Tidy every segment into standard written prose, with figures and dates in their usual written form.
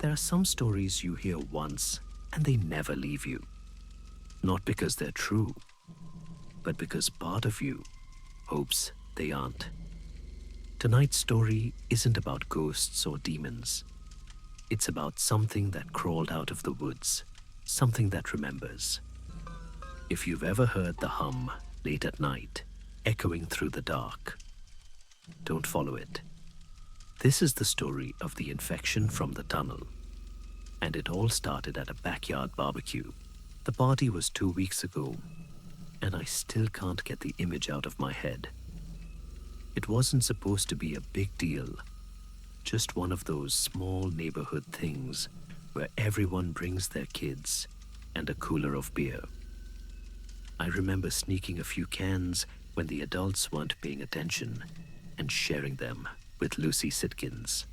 There are some stories you hear once and they never leave you. Not because they're true, but because part of you hopes they aren't. Tonight's story isn't about ghosts or demons. It's about something that crawled out of the woods, something that remembers. If you've ever heard the hum late at night, echoing through the dark, don't follow it. This is the story of the infection from the tunnel. And it all started at a backyard barbecue. The party was 2 weeks ago, and I still can't get the image out of my head. It wasn't supposed to be a big deal, just one of those small neighborhood things where everyone brings their kids and a cooler of beer. I remember sneaking a few cans when the adults weren't paying attention and sharing them with Lucy Sitkins.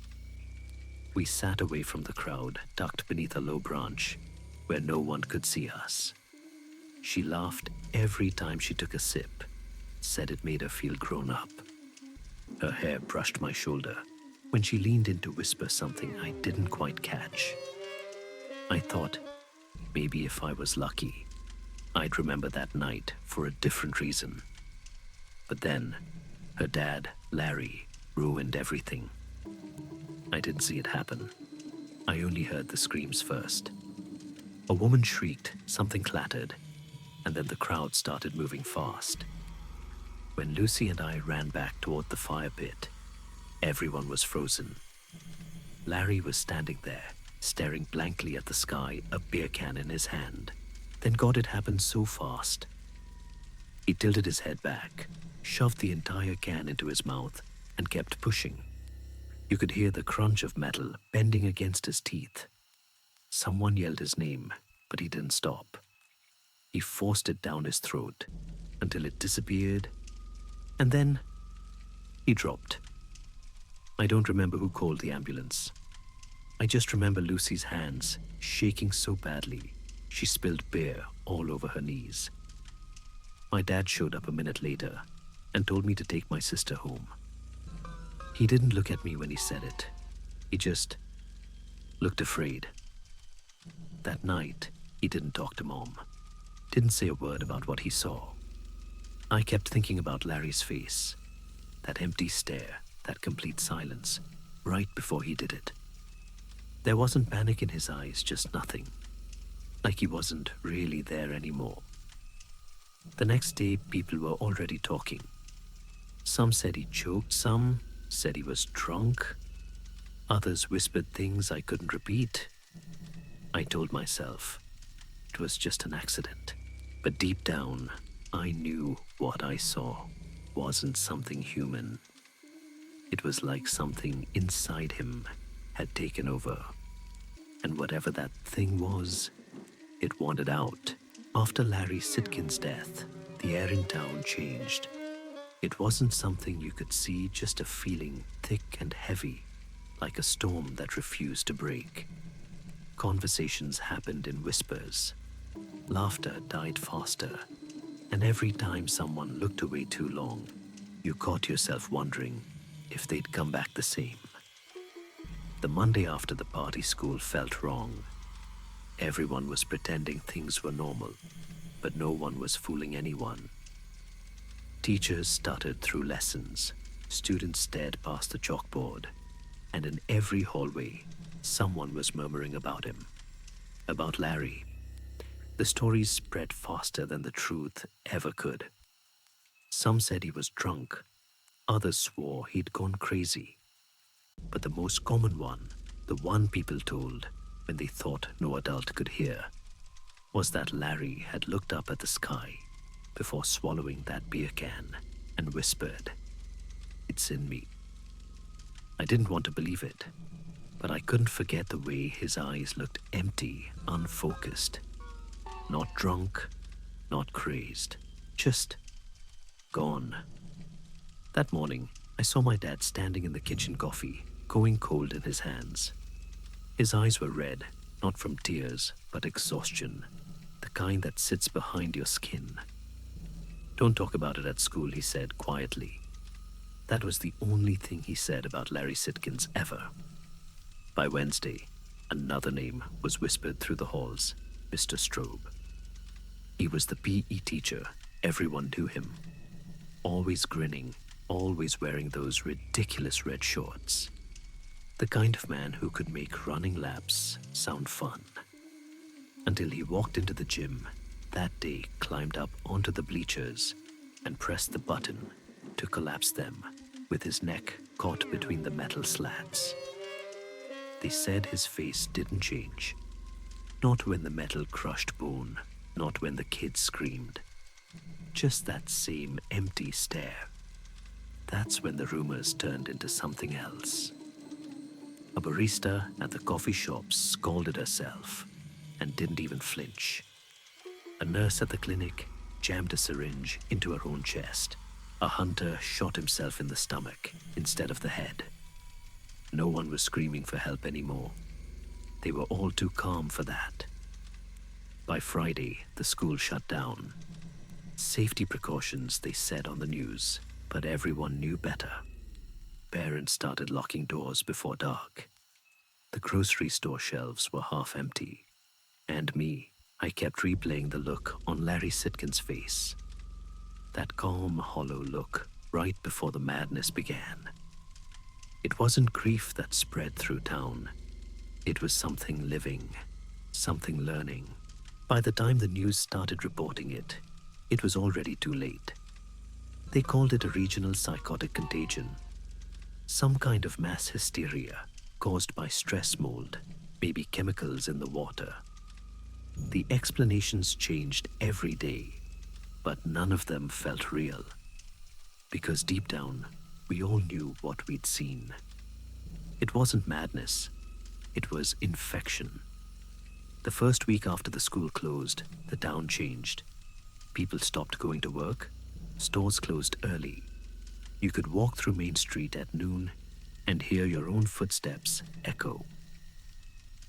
We sat away from the crowd, tucked beneath a low branch where no one could see us. She laughed every time she took a sip, said it made her feel grown up. Her hair brushed my shoulder when she leaned in to whisper something I didn't quite catch. I thought maybe if I was lucky, I'd remember that night for a different reason. But then, her dad, Larry, ruined everything. I didn't see it happen. I only heard the screams first. A woman shrieked, something clattered, and then the crowd started moving fast. When Lucy and I ran back toward the fire pit, everyone was frozen. Larry was standing there, staring blankly at the sky, a beer can in his hand. Then God, it happened so fast. He tilted his head back, shoved the entire can into his mouth, and kept pushing. You could hear the crunch of metal bending against his teeth. Someone yelled his name, but he didn't stop. He forced it down his throat until it disappeared, and then he dropped. I don't remember who called the ambulance. I just remember Lucy's hands shaking so badly she spilled beer all over her knees. My dad showed up a minute later and told me to take my sister home. He didn't look at me when he said it. He just looked afraid. That night, he didn't talk to Mom. Didn't say a word about what he saw. I kept thinking about Larry's face, that empty stare, that complete silence, right before he did it. There wasn't panic in his eyes, just nothing. Like he wasn't really there anymore. The next day, people were already talking. Some said he choked, some said he was drunk. Others whispered things I couldn't repeat. I told myself it was just an accident. But deep down, I knew what I saw wasn't something human. It was like something inside him had taken over. And whatever that thing was, it wanted out. After Larry Sitkin's death, the air in town changed. It wasn't something you could see, just a feeling thick and heavy, like a storm that refused to break. Conversations happened in whispers. Laughter died faster, and every time someone looked away too long, you caught yourself wondering if they'd come back the same. The Monday after the party, school felt wrong. Everyone was pretending things were normal, but no one was fooling anyone. Teachers stuttered through lessons, students stared past the chalkboard, and in every hallway, someone was murmuring about him, about Larry. The stories spread faster than the truth ever could. Some said he was drunk, others swore he'd gone crazy. But the most common one, the one people told when they thought no adult could hear, was that Larry had looked up at the sky before swallowing that beer can and whispered, "It's in me." I didn't want to believe it, but I couldn't forget the way his eyes looked empty, unfocused. Not drunk, not crazed, just gone. That morning, I saw my dad standing in the kitchen, coffee going cold in his hands. His eyes were red, not from tears, but exhaustion, the kind that sits behind your skin. "Don't talk about it at school," he said quietly. That was the only thing he said about Larry Sitkins ever. By Wednesday, Another name was whispered through the halls, Mr. Strobe. He was the PE teacher. Everyone knew him. Always grinning, always wearing those ridiculous red shorts. The kind of man who could make running laps sound fun. Until he walked into the gym that day, climbed up onto the bleachers, and pressed the button to collapse them with his neck caught between the metal slats. They said his face didn't change. Not when the metal crushed bone, not when the kids screamed. Just that same empty stare. That's when the rumors turned into something else. A barista at the coffee shop scalded herself and didn't even flinch. A nurse at the clinic jammed a syringe into her own chest. A hunter shot himself in the stomach instead of the head. No one was screaming for help anymore. They were all too calm for that. By Friday, the school shut down. Safety precautions, they said on the news, but everyone knew better. Parents started locking doors before dark. The grocery store shelves were half empty. And me, I kept replaying the look on Larry Sitkin's face. That calm, hollow look right before the madness began. It wasn't grief that spread through town. It was something living, something learning. By the time the news started reporting it, it was already too late. They called it a regional psychotic contagion. Some kind of mass hysteria caused by stress mold, maybe chemicals in the water. The explanations changed every day, but none of them felt real. Because deep down, we all knew what we'd seen. It wasn't madness. It was infection. The first week after the school closed, the town changed. People stopped going to work. Stores closed early. You could walk through Main Street at noon and hear your own footsteps echo.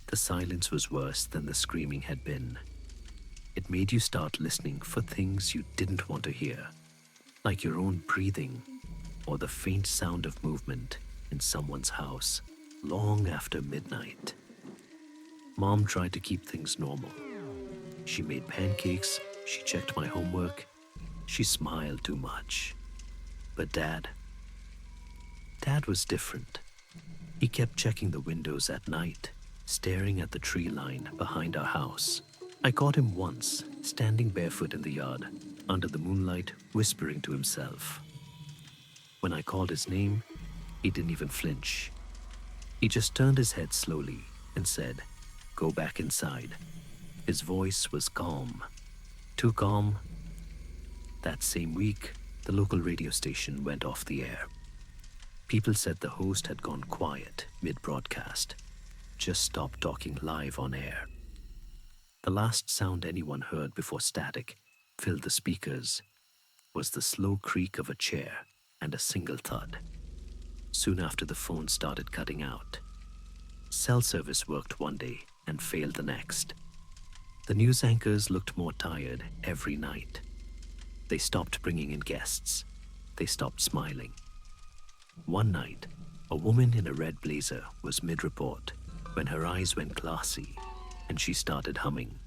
The silence was worse than the screaming had been. It made you start listening for things you didn't want to hear, like your own breathing or the faint sound of movement in someone's house long after midnight. Mom tried to keep things normal. She made pancakes, she checked my homework, she smiled too much. But Dad was different. He kept checking the windows at night, staring at the tree line behind our house. I caught him once, standing barefoot in the yard, under the moonlight, whispering to himself. When I called his name, he didn't even flinch. He just turned his head slowly and said, "Go back inside." His voice was calm. Too calm. That same week, the local radio station went off the air. People said the host had gone quiet mid-broadcast, just stopped talking live on air. The last sound anyone heard before static filled the speakers was the slow creak of a chair and a single thud. Soon after, the phone started cutting out. Cell service worked one day and failed the next. The news anchors looked more tired every night. They stopped bringing in guests. They stopped smiling. One night, a woman in a red blazer was mid-report when her eyes went glassy and she started humming.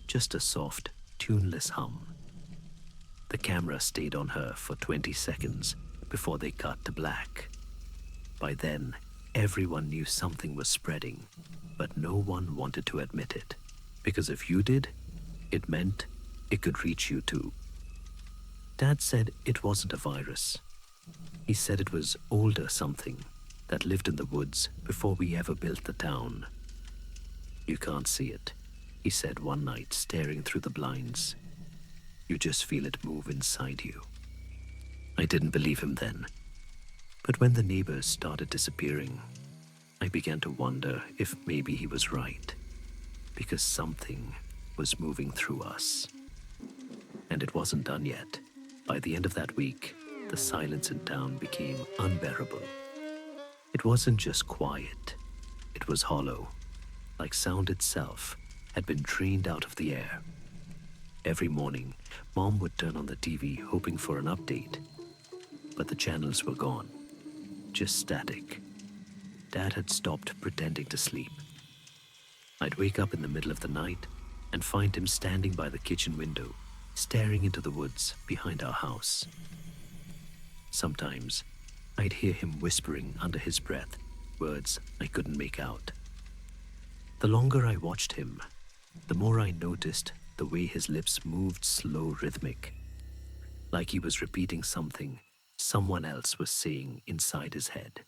Just a soft, tuneless hum. The camera stayed on her for 20 seconds before they cut to black. By then, everyone knew something was spreading, but no one wanted to admit it, because if you did, it meant it could reach you too. Dad said it wasn't a virus. He said it was older something that lived in the woods before we ever built the town. "You can't see it," he said one night, staring through the blinds. "You just feel it move inside you." I didn't believe him then. But when the neighbors started disappearing, I began to wonder if maybe he was right, because something was moving through us. And it wasn't done yet. By the end of that week, the silence in town became unbearable. It wasn't just quiet, it was hollow, like sound itself had been drained out of the air. Every morning, Mom would turn on the TV hoping for an update, but the channels were gone, just static. Dad had stopped pretending to sleep. I'd wake up in the middle of the night and find him standing by the kitchen window, staring into the woods behind our house. Sometimes, I'd hear him whispering under his breath words I couldn't make out. The longer I watched him, the more I noticed the way his lips moved slow, rhythmic, like he was repeating something someone else was saying inside his head.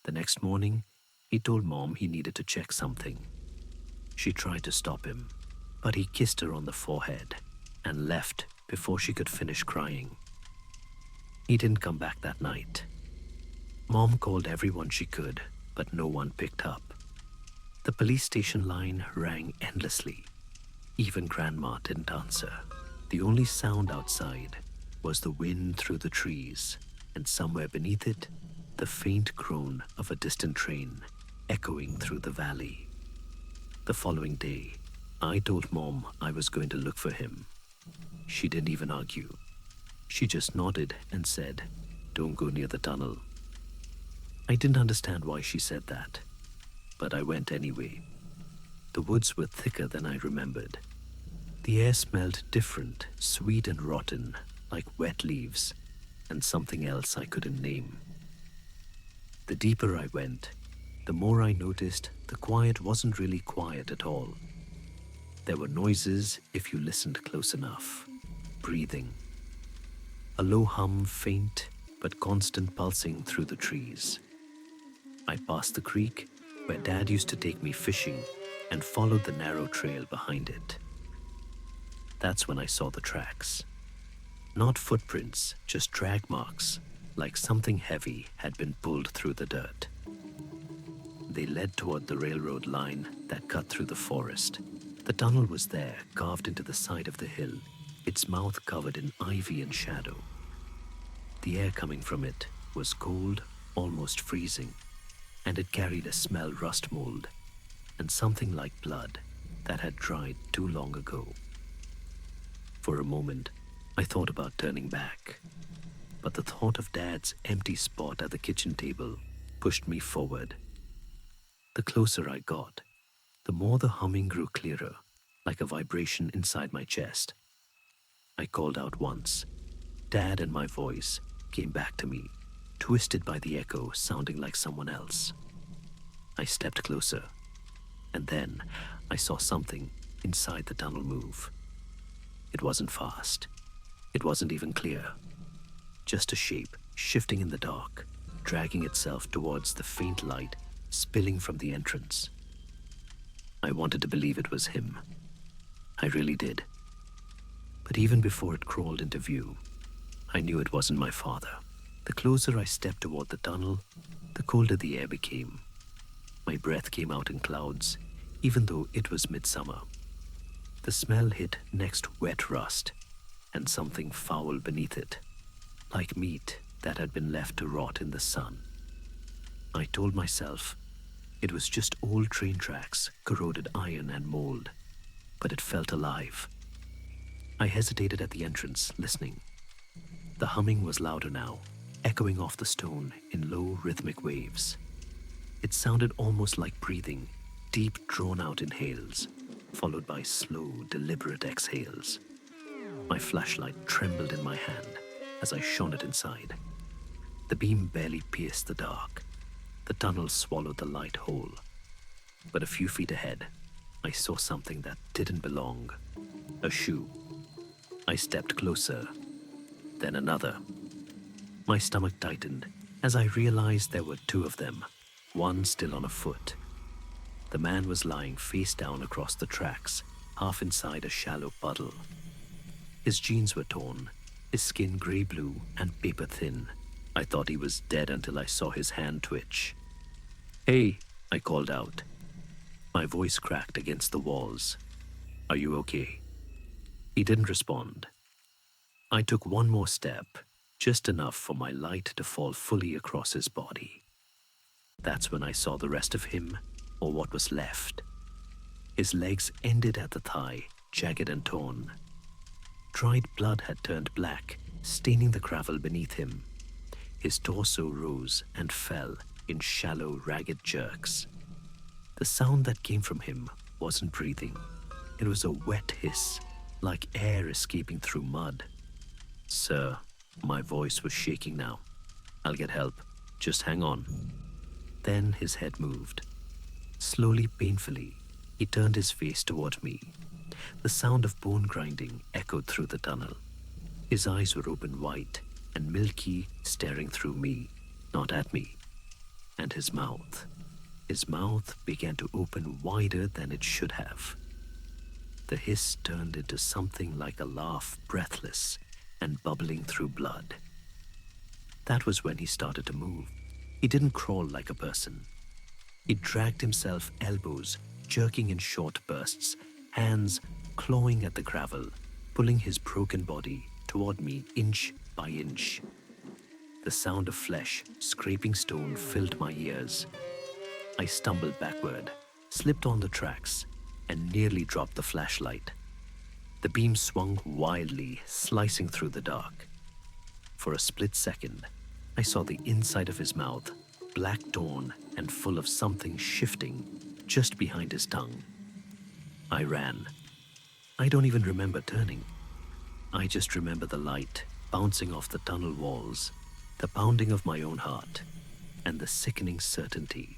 The next morning, he told Mom he needed to check something. She tried to stop him, but he kissed her on the forehead and left before she could finish crying. He didn't come back that night. Mom called everyone she could, but no one picked up. The police station line rang endlessly. Even Grandma didn't answer. The only sound outside was the wind through the trees, and somewhere beneath it, the faint groan of a distant train echoing through the valley. The following day, I told Mom I was going to look for him. She didn't even argue. She just nodded and said, "Don't go near the tunnel." I didn't understand why she said that, but I went anyway. The woods were thicker than I remembered. The air smelled different, sweet and rotten, like wet leaves, and something else I couldn't name. The deeper I went, the more I noticed the quiet wasn't really quiet at all. There were noises if you listened close enough. Breathing. A low hum, faint but constant pulsing through the trees. I passed the creek where Dad used to take me fishing and followed the narrow trail behind it. That's when I saw the tracks. Not footprints, just drag marks, like something heavy had been pulled through the dirt. They led toward the railroad line that cut through the forest. The tunnel was there, carved into the side of the hill, its mouth covered in ivy and shadow. The air coming from it was cold, almost freezing, and it carried a smell rust mold and something like blood that had dried too long ago. For a moment, I thought about turning back, but the thought of Dad's empty spot at the kitchen table pushed me forward. The closer I got, the more the humming grew clearer, like a vibration inside my chest. I called out once. Dad and my voice came back to me, twisted by the echo, sounding like someone else. I stepped closer, and then I saw something inside the tunnel move. It wasn't fast. It wasn't even clear. Just a shape shifting in the dark, dragging itself towards the faint light spilling from the entrance. I wanted to believe it was him. I really did. But even before it crawled into view, I knew it wasn't my father. The closer I stepped toward the tunnel, the colder the air became. My breath came out in clouds, even though it was midsummer. The smell hit next wet rust, and something foul beneath it, like meat that had been left to rot in the sun. I told myself it was just old train tracks, corroded iron and mold, but it felt alive. I hesitated at the entrance, listening. The humming was louder now, echoing off the stone in low, rhythmic waves. It sounded almost like breathing, deep, drawn-out inhales, followed by slow, deliberate exhales. My flashlight trembled in my hand as I shone it inside. The beam barely pierced the dark. The tunnel swallowed the light whole. But a few feet ahead, I saw something that didn't belong. A shoe. I stepped closer, then another. My stomach tightened as I realized there were two of them, one still on a foot. The man was lying face down across the tracks, half inside a shallow puddle. His jeans were torn, his skin gray-blue and paper-thin. I thought he was dead until I saw his hand twitch. "Hey," I called out. My voice cracked against the walls. "Are you okay?" He didn't respond. I took one more step, just enough for my light to fall fully across his body. That's when I saw the rest of him, or what was left. His legs ended at the thigh, jagged and torn. Dried blood had turned black, staining the gravel beneath him. His torso rose and fell in shallow, ragged jerks. The sound that came from him wasn't breathing. It was a wet hiss, like air escaping through mud. "Sir," my voice was shaking now. "I'll get help. Just hang on." Then his head moved. Slowly, painfully, he turned his face toward me. The sound of bone grinding echoed through the tunnel. His eyes were open wide and milky, staring through me, not at me. And his mouth began to open wider than it should have. The hiss turned into something like a laugh, breathless and bubbling through blood. That was when he started to move. He didn't crawl like a person. He dragged himself, elbows jerking in short bursts, hands clawing at the gravel, pulling his broken body toward me inch by inch. The sound of flesh scraping stone filled my ears. I stumbled backward, slipped on the tracks, and nearly dropped the flashlight. The beam swung wildly, slicing through the dark. For a split second, I saw the inside of his mouth, black torn and full of something shifting just behind his tongue. I ran. I don't even remember turning. I just remember the light bouncing off the tunnel walls, the pounding of my own heart, and the sickening certainty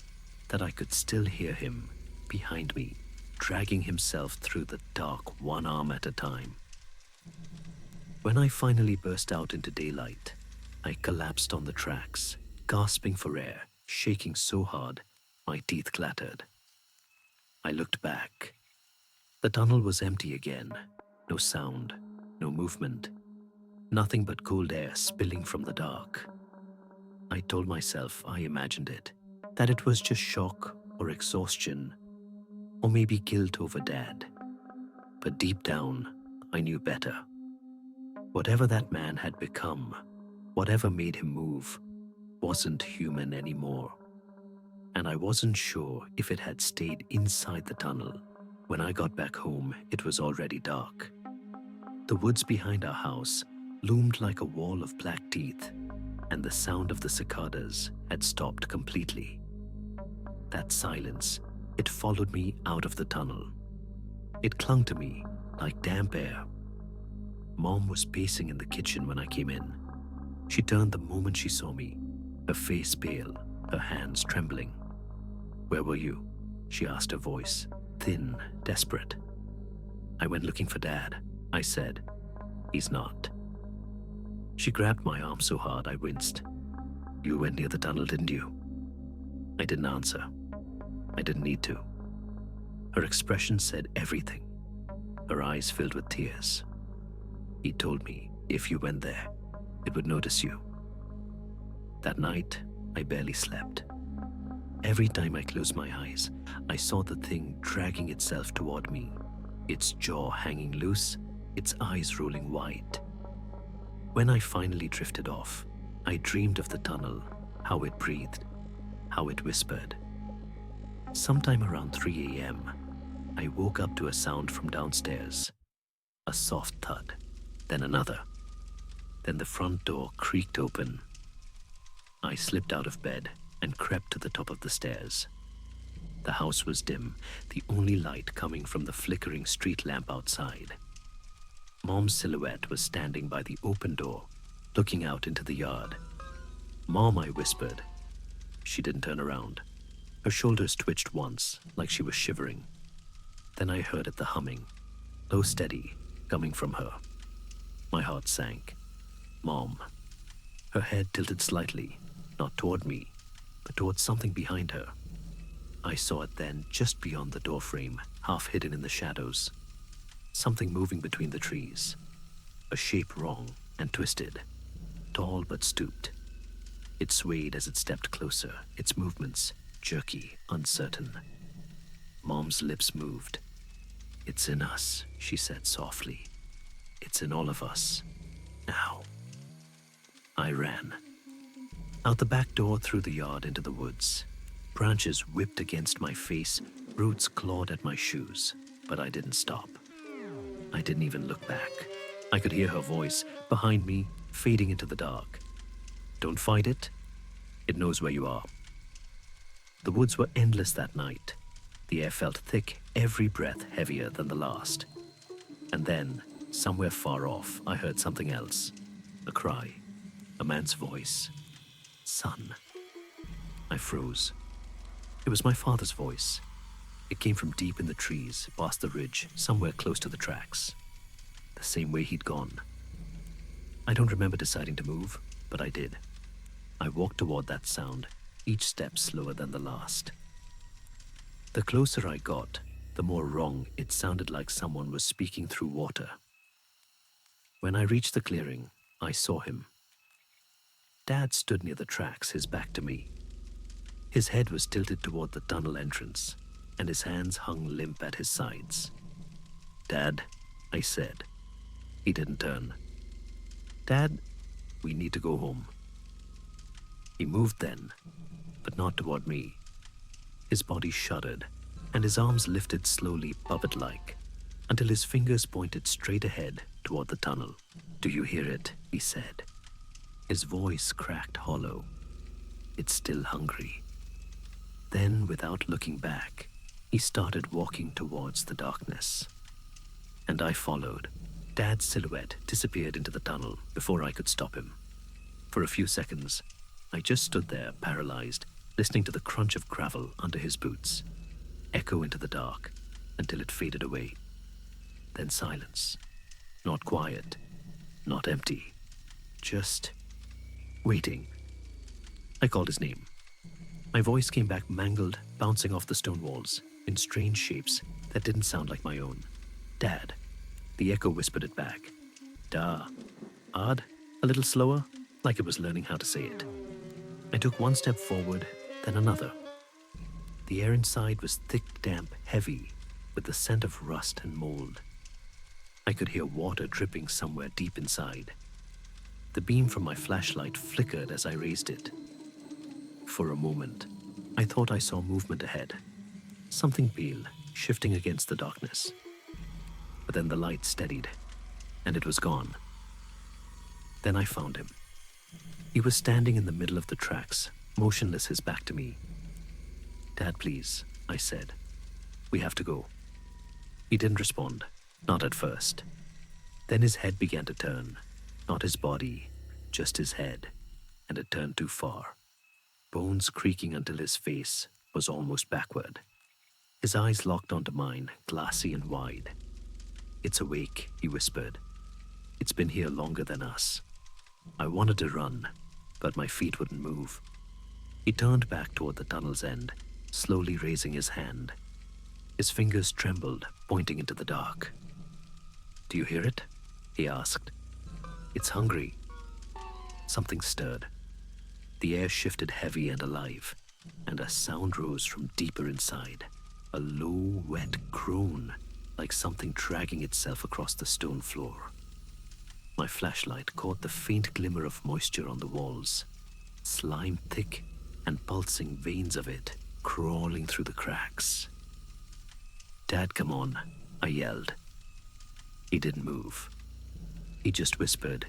that I could still hear him behind me, dragging himself through the dark one arm at a time. When I finally burst out into daylight, I collapsed on the tracks, gasping for air, shaking so hard my teeth clattered. I looked back. The tunnel was empty again. No sound, no movement, nothing but cold air spilling from the dark. I told myself I imagined it, that it was just shock or exhaustion, or maybe guilt over Dad. But deep down, I knew better. Whatever that man had become, whatever made him move, wasn't human anymore. And I wasn't sure if it had stayed inside the tunnel. When I got back home, it was already dark. The woods behind our house loomed like a wall of black teeth, and the sound of the cicadas had stopped completely. That silence, it followed me out of the tunnel. It clung to me like damp air. Mom was pacing in the kitchen when I came in. She turned the moment she saw me, her face pale, her hands trembling. "Where were you?" she asked, her voice thin, desperate. "I went looking for Dad," I said. "He's not." She grabbed my arm so hard I winced. "You went near the tunnel, didn't you?" I didn't answer. I didn't need to. Her expression said everything. Her eyes filled with tears. "He told me if you went there, it would notice you." That night, I barely slept. Every time I closed my eyes, I saw the thing dragging itself toward me, its jaw hanging loose, its eyes rolling wide. When I finally drifted off, I dreamed of the tunnel, how it breathed, how it whispered. Sometime around 3 a.m., I woke up to a sound from downstairs. A soft thud, then another. Then the front door creaked open. I slipped out of bed and crept to the top of the stairs. The house was dim, the only light coming from the flickering street lamp outside. Mom's silhouette was standing by the open door, looking out into the yard. "Mom," I whispered. She didn't turn around. Her shoulders twitched once, like she was shivering. Then I heard it, the humming, low, steady, coming from her. My heart sank. Mom. Her head tilted slightly, not toward me, but towards something behind her. I saw it then, just beyond the doorframe, half hidden in the shadows. Something moving between the trees. A shape wrong and twisted, tall but stooped. It swayed as it stepped closer, its movements jerky, uncertain. Mom's lips moved. "It's in us," she said softly. "It's in all of us. Now." I ran. Out the back door, through the yard, into the woods. Branches whipped against my face, roots clawed at my shoes, but I didn't stop. I didn't even look back. I could hear her voice, behind me, fading into the dark. "Don't fight it. It knows where you are." The woods were endless that night. The air felt thick, every breath heavier than the last. And then, somewhere far off, I heard something else. A cry. A man's voice. Son. I froze. It was my father's voice. It came from deep in the trees, past the ridge, somewhere close to the tracks. The same way he'd gone. I don't remember deciding to move, but I did. I walked toward that sound, each step slower than the last. The closer I got, the more wrong it sounded, like someone was speaking through water. When I reached the clearing, I saw him. Dad stood near the tracks, his back to me. His head was tilted toward the tunnel entrance, and his hands hung limp at his sides. "Dad," I said. He didn't turn. "Dad, we need to go home." He moved then, but not toward me. His body shuddered, and his arms lifted slowly, puppet-like, until his fingers pointed straight ahead toward the tunnel. "Do you hear it?" he said. His voice cracked hollow. "It's still hungry." Then, without looking back, he started walking towards the darkness. And I followed. Dad's silhouette disappeared into the tunnel before I could stop him. For a few seconds, I just stood there, paralyzed, listening to the crunch of gravel under his boots, echo into the dark until it faded away. Then silence. Not quiet, not empty, just waiting. I called his name. My voice came back mangled, bouncing off the stone walls, in strange shapes that didn't sound like my own. "Dad." The echo whispered it back. "Da." Odd, a little slower, like it was learning how to say it. I took one step forward, then another. The air inside was thick, damp, heavy, with the scent of rust and mold. I could hear water dripping somewhere deep inside. The beam from my flashlight flickered as I raised it. For a moment, I thought I saw movement ahead. Something pale, shifting against the darkness. But then the light steadied, and it was gone. Then I found him. He was standing in the middle of the tracks, motionless, his back to me. "Dad, please," I said. "We have to go." He didn't respond, not at first. Then his head began to turn, not his body, just his head, and it turned too far. Bones creaking until his face was almost backward. His eyes locked onto mine, glassy and wide. "It's awake," he whispered. "It's been here longer than us." I wanted to run, but my feet wouldn't move. He turned back toward the tunnel's end, slowly raising his hand. His fingers trembled, pointing into the dark. "Do you hear it?" he asked. "It's hungry." Something stirred. The air shifted heavy and alive, and a sound rose from deeper inside. A low, wet groan, like something dragging itself across the stone floor. My flashlight caught the faint glimmer of moisture on the walls, slime thick and pulsing veins of it crawling through the cracks. "Dad, come on," I yelled. He didn't move. He just whispered,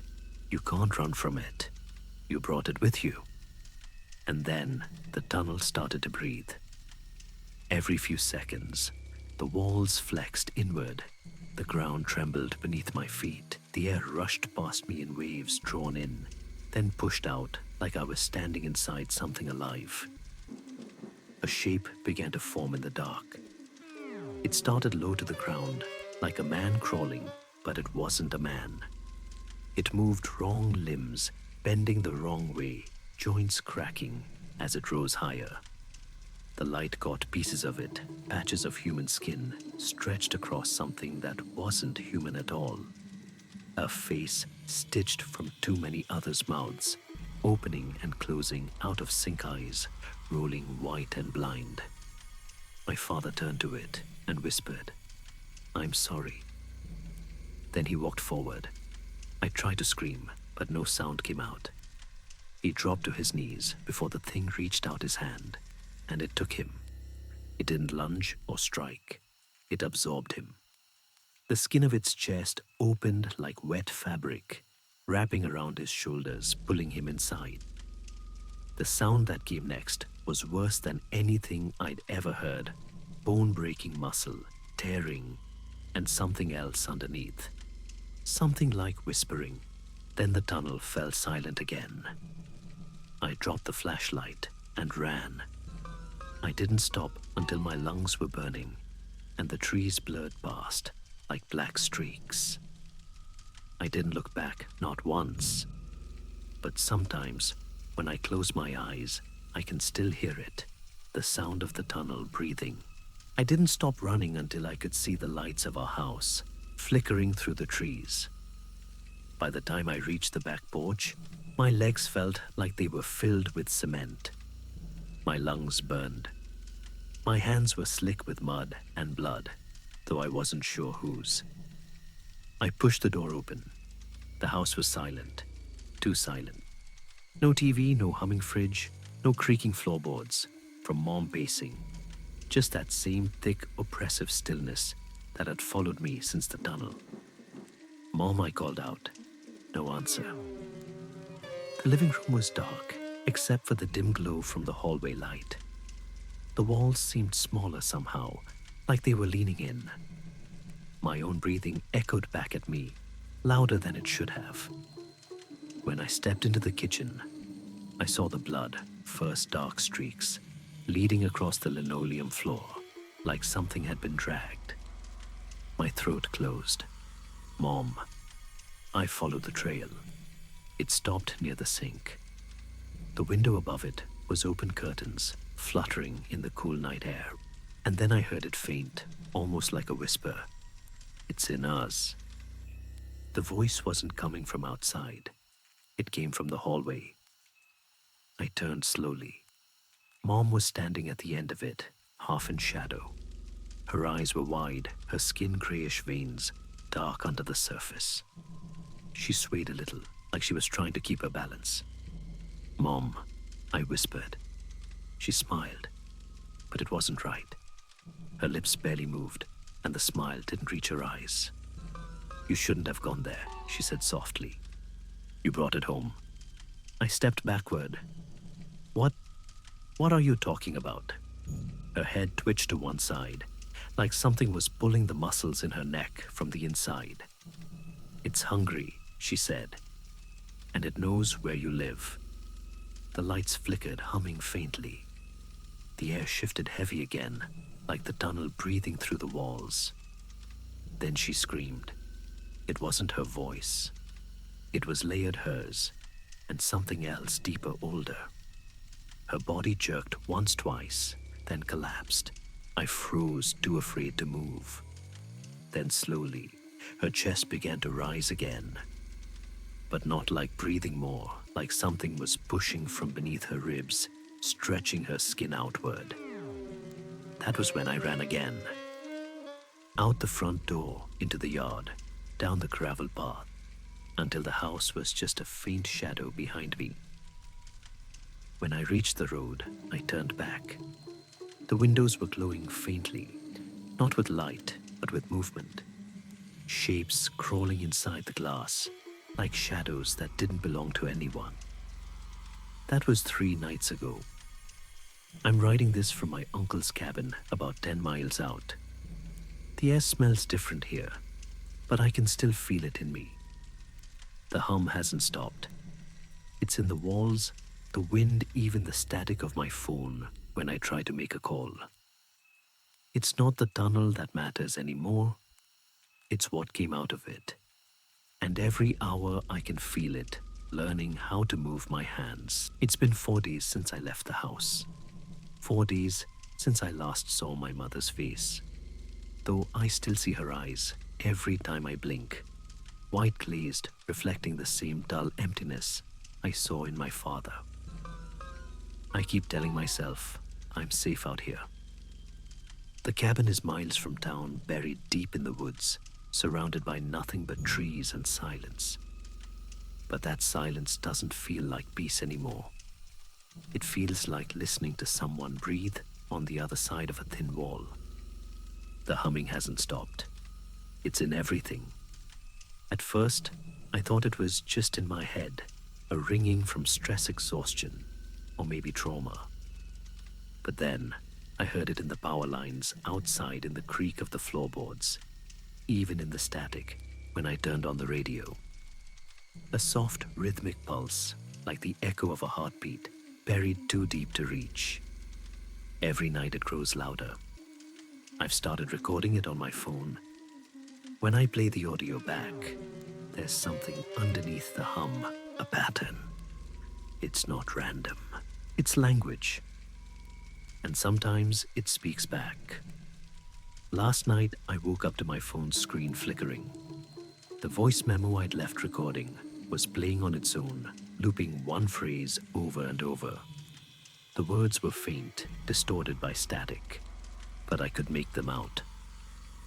"You can't run from it. You brought it with you." And then the tunnel started to breathe. Every few seconds, the walls flexed inward. The ground trembled beneath my feet. The air rushed past me in waves drawn in, then pushed out like I was standing inside something alive. A shape began to form in the dark. It started low to the ground, like a man crawling, but it wasn't a man. It moved wrong limbs, bending the wrong way, joints cracking as it rose higher. The light caught pieces of it, patches of human skin, stretched across something that wasn't human at all. A face stitched from too many others' mouths, opening and closing out of sync eyes, rolling white and blind. My father turned to it and whispered, "I'm sorry." Then he walked forward. I tried to scream, but no sound came out. He dropped to his knees before the thing reached out his hand, and it took him. It didn't lunge or strike. It absorbed him. The skin of its chest opened like wet fabric, wrapping around his shoulders, pulling him inside. The sound that came next was worse than anything I'd ever heard. bone-breaking muscle, tearing, and something else underneath. Something like whispering. Then the tunnel fell silent again. I dropped the flashlight and ran. I didn't stop until my lungs were burning and the trees blurred past like black streaks. I didn't look back, not once. But sometimes, when I close my eyes, I can still hear it, the sound of the tunnel breathing. I didn't stop running until I could see the lights of our house flickering through the trees. By the time I reached the back porch, my legs felt like they were filled with cement. My lungs burned. My hands were slick with mud and blood, though I wasn't sure whose. I pushed the door open. The house was silent, too silent. No TV, no humming fridge, no creaking floorboards from Mom pacing. Just that same thick, oppressive stillness that had followed me since the tunnel. "Mom," I called out. No answer. The living room was dark, except for the dim glow from the hallway light. The walls seemed smaller somehow, like they were leaning in. My own breathing echoed back at me, louder than it should have. When I stepped into the kitchen, I saw the blood, first dark streaks, leading across the linoleum floor, like something had been dragged. My throat closed. "Mom." I followed the trail. It stopped near the sink. The window above it was open curtains, fluttering in the cool night air. And then I heard it faint, almost like a whisper. "It's in us." The voice wasn't coming from outside. It came from the hallway. I turned slowly. Mom was standing at the end of it, half in shadow. Her eyes were wide, her skin grayish veins, dark under the surface. She swayed a little, like she was trying to keep her balance. "Mom," I whispered. She smiled, but it wasn't right. Her lips barely moved, and the smile didn't reach her eyes. "You shouldn't have gone there," she said softly. "You brought it home." I stepped backward. What are you talking about?" Her head twitched to one side, like something was pulling the muscles in her neck from the inside. "It's hungry," she said, "and it knows where you live." The lights flickered, humming faintly. The air shifted heavy again, like the tunnel breathing through the walls. Then she screamed. It wasn't her voice. It was layered hers, and something else deeper, older. Her body jerked once, twice, then collapsed. I froze, too afraid to move. Then slowly, her chest began to rise again. But not like breathing more, like something was pushing from beneath her ribs, stretching her skin outward. That was when I ran again. Out the front door, into the yard, down the gravel path, until the house was just a faint shadow behind me. When I reached the road, I turned back. The windows were glowing faintly, not with light, but with movement. Shapes crawling inside the glass, like shadows that didn't belong to anyone. That was 3 nights ago. I'm writing this from my uncle's cabin about 10 miles out. The air smells different here, but I can still feel it in me. The hum hasn't stopped. It's in the walls, the wind, even the static of my phone when I try to make a call. It's not the tunnel that matters anymore. It's what came out of it. And every hour I can feel it, learning how to move my hands. It's been 4 days since I left the house. 4 days since I last saw my mother's face. Though I still see her eyes every time I blink, white glazed, reflecting the same dull emptiness I saw in my father. I keep telling myself I'm safe out here. The cabin is miles from town, buried deep in the woods, surrounded by nothing but trees and silence. But that silence doesn't feel like peace anymore. It feels like listening to someone breathe on the other side of a thin wall. The humming hasn't stopped. It's in everything. At first, I thought it was just in my head, a ringing from stress exhaustion, or maybe trauma. But then, I heard it in the power lines outside, in the creak of the floorboards, even in the static when I turned on the radio. A soft, rhythmic pulse, like the echo of a heartbeat, buried too deep to reach. Every night it grows louder. I've started recording it on my phone. When I play the audio back, there's something underneath the hum, a pattern. It's not random. It's language. And sometimes it speaks back. Last night, I woke up to my phone's screen flickering. The voice memo I'd left recording was playing on its own, looping one phrase over and over. The words were faint, distorted by static, but I could make them out.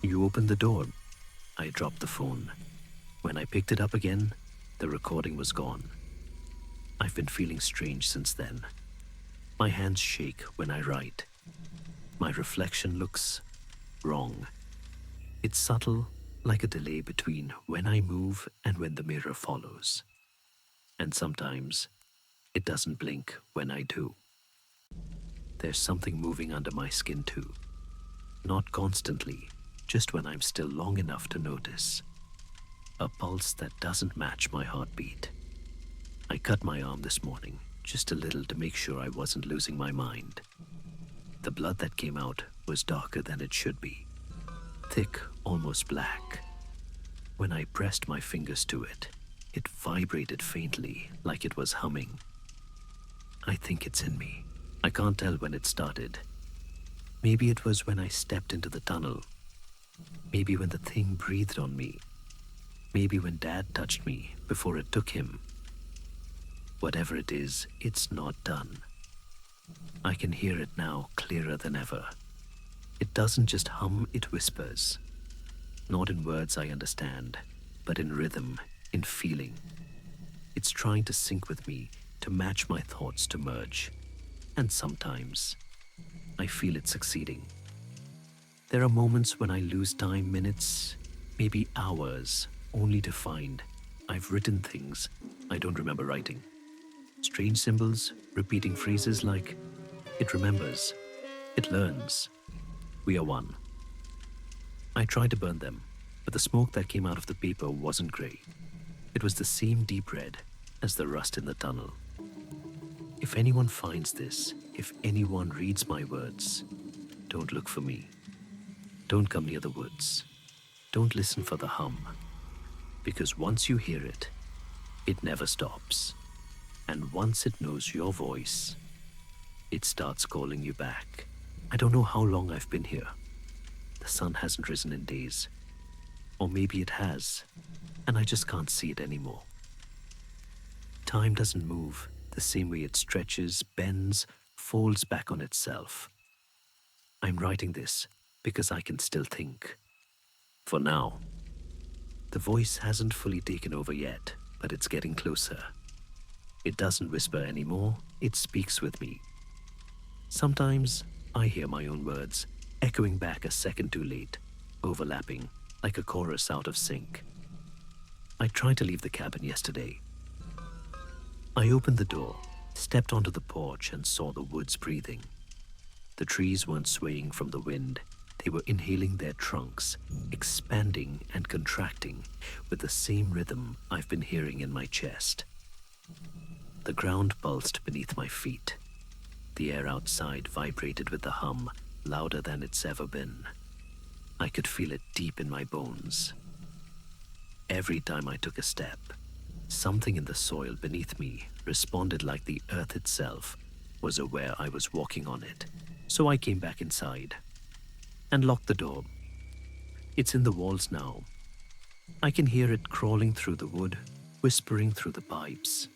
You opened the door. I dropped the phone. When I picked it up again, the recording was gone. I've been feeling strange since then. My hands shake when I write. My reflection looks wrong. It's subtle, like a delay between when I move and when the mirror follows. And sometimes it doesn't blink when I do. There's something moving under my skin too. Not constantly, just when I'm still long enough to notice. A pulse that doesn't match my heartbeat. I cut my arm this morning, just a little, to make sure I wasn't losing my mind. The blood that came out was darker than it should be. Thick, almost black. When I pressed my fingers to it, it vibrated faintly, like it was humming. I think it's in me. I can't tell when it started. Maybe it was when I stepped into the tunnel. Maybe when the thing breathed on me. Maybe when Dad touched me before it took him. Whatever it is, it's not done. I can hear it now clearer than ever. It doesn't just hum, it whispers. Not in words I understand, but in rhythm, in feeling. It's trying to sync with me, to match my thoughts, to merge. And sometimes, I feel it succeeding. There are moments when I lose time, minutes, maybe hours, only to find I've written things I don't remember writing. Strange symbols, repeating phrases like, it remembers, it learns, we are one. I tried to burn them, but the smoke that came out of the paper wasn't grey. It was the same deep red as the rust in the tunnel. If anyone finds this, if anyone reads my words, don't look for me. Don't come near the woods. Don't listen for the hum. Because once you hear it, it never stops. And once it knows your voice, it starts calling you back. I don't know how long I've been here. The sun hasn't risen in days. Or maybe it has, and I just can't see it anymore. Time doesn't move the same way it stretches, bends, folds back on itself. I'm writing this because I can still think. For now. The voice hasn't fully taken over yet, but it's getting closer. It doesn't whisper anymore, it speaks with me. Sometimes I hear my own words, echoing back a second too late, overlapping, like a chorus out of sync. I tried to leave the cabin yesterday. I opened the door, stepped onto the porch, and saw the woods breathing. The trees weren't swaying from the wind. They were inhaling their trunks, expanding and contracting with the same rhythm I've been hearing in my chest. The ground pulsed beneath my feet. The air outside vibrated with the hum, louder than it's ever been. I could feel it deep in my bones. Every time I took a step, something in the soil beneath me responded like the earth itself was aware I was walking on it. So I came back inside and locked the door. It's in the walls now. I can hear it crawling through the wood, whispering through the pipes.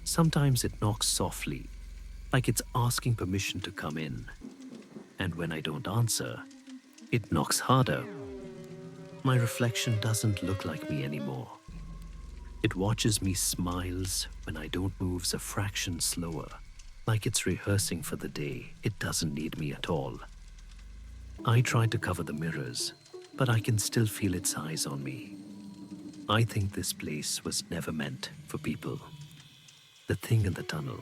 Sometimes it knocks softly, like it's asking permission to come in. And when I don't answer, it knocks harder. My reflection doesn't look like me anymore. It watches me, smiles when I don't move a fraction slower, like it's rehearsing for the day it doesn't need me at all. I tried to cover the mirrors, but I can still feel its eyes on me. I think this place was never meant for people. The thing in the tunnel,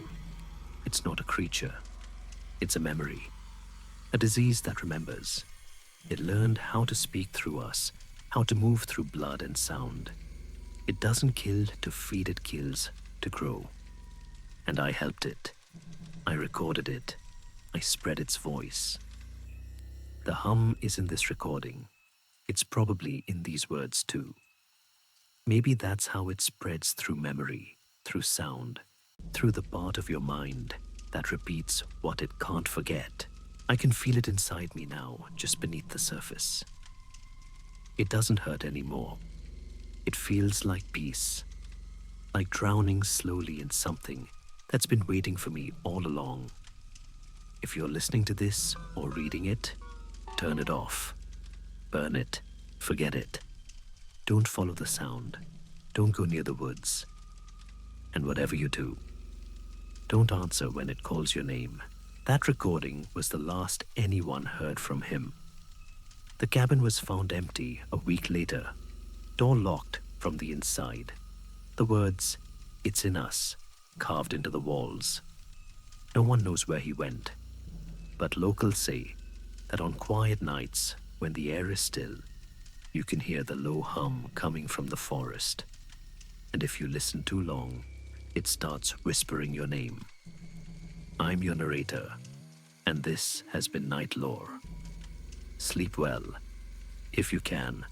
it's not a creature, it's a memory. A disease that remembers. It learned how to speak through us, how to move through blood and sound. It doesn't kill to feed, it kills to grow. And I helped it. I recorded it. I spread its voice. The hum is in this recording. It's probably in these words too. Maybe that's how it spreads through memory, through sound, through the part of your mind that repeats what it can't forget. I can feel it inside me now, just beneath the surface. It doesn't hurt anymore. It feels like peace, like drowning slowly in something that's been waiting for me all along. If you're listening to this or reading it, turn it off. Burn it. Forget it. Don't follow the sound. Don't go near the woods. And whatever you do, don't answer when it calls your name. That recording was the last anyone heard from him. The cabin was found empty a week later, door locked from the inside. The words, "It's in us," carved into the walls. No one knows where he went, but locals say that on quiet nights, when the air is still, you can hear the low hum coming from the forest. And if you listen too long, it starts whispering your name. I'm your narrator, and this has been NightLore. Sleep well, if you can.